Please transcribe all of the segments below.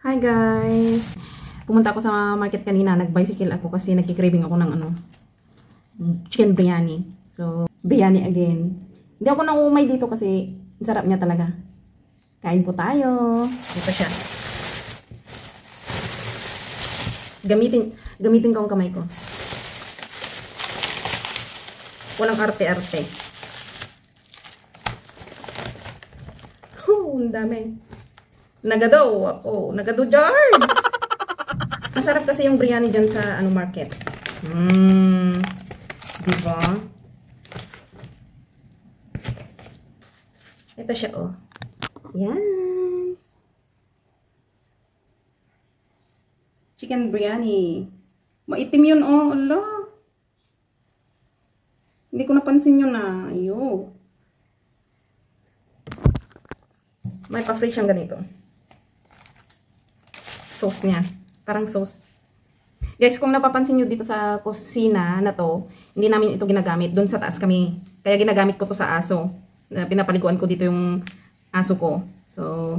Hi guys! Pumunta ako sa market kanina, nag-bicycle ako kasi nagki-craving ako ng chicken biryani. So, biryani again. Hindi ako nangumay dito kasi sarap niya talaga. Kain po tayo. Ito siya. Gamitin ko ang kamay ko. Walang arte-arte. Ang dami. Nagado. Oh, nagado George. Masarap kasi yung biryani dyan sa market. Diba? Ito siya, oh. Yan. Chicken biryani. Maitim yun, oh. Allah. Hindi ko napansin yun, ah. Ayo. May pa-free siyang ganito. Sauce niya. Parang sauce. Guys, kung napapansin nyo dito sa kusina na to, hindi namin ito ginagamit. Doon sa taas kami. Kaya ginagamit ko to sa aso. Pinapaliguan ko dito yung aso ko. So,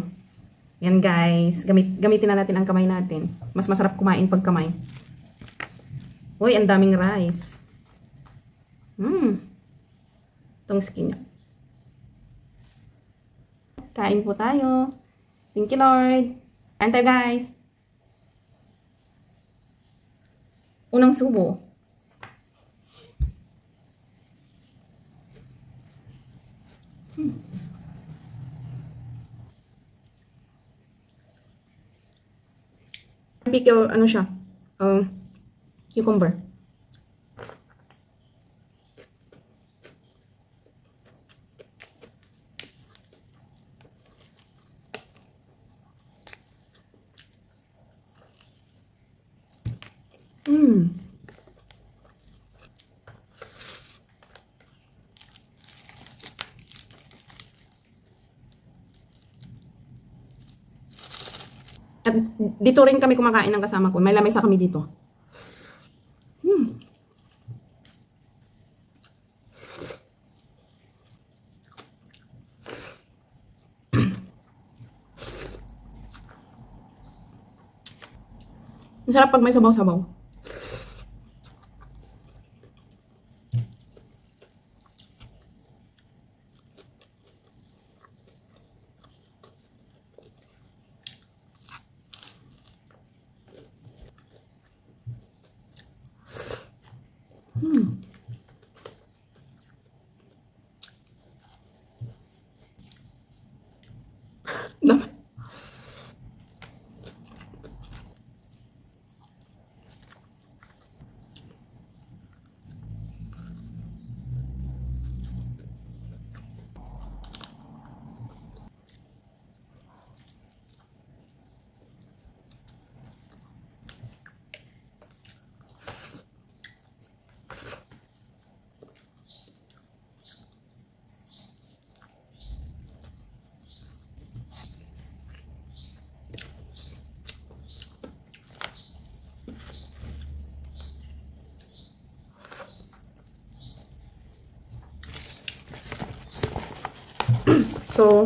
yan guys. Gamitin na natin ang kamay natin. Mas masarap kumain pag kamay. Uy, ang daming rice. Itong skin niya. Kain po tayo. Thank you, Lord. Kain tayo, guys. Unang subo. Pickle, ano siya? Cucumber. At dito rin kami kumakain ng kasama ko. May lamesa kami dito. Masarap pag may sabaw-sabaw. So,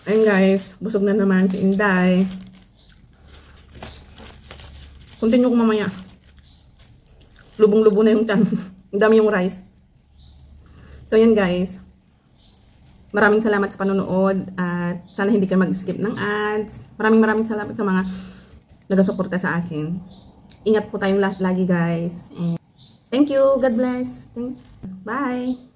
ayun guys, busog na naman si Inday. Continue ko mamaya. Lubong-lubo na yung tiyan. Ang dami yung rice. So, yan guys. Maraming salamat sa panonood at sana hindi kayo mag-skip ng ads. Maraming salamat sa mga nagasuporta sa akin. Ingat po tayong lahat lagi guys. And thank you. God bless. Bye.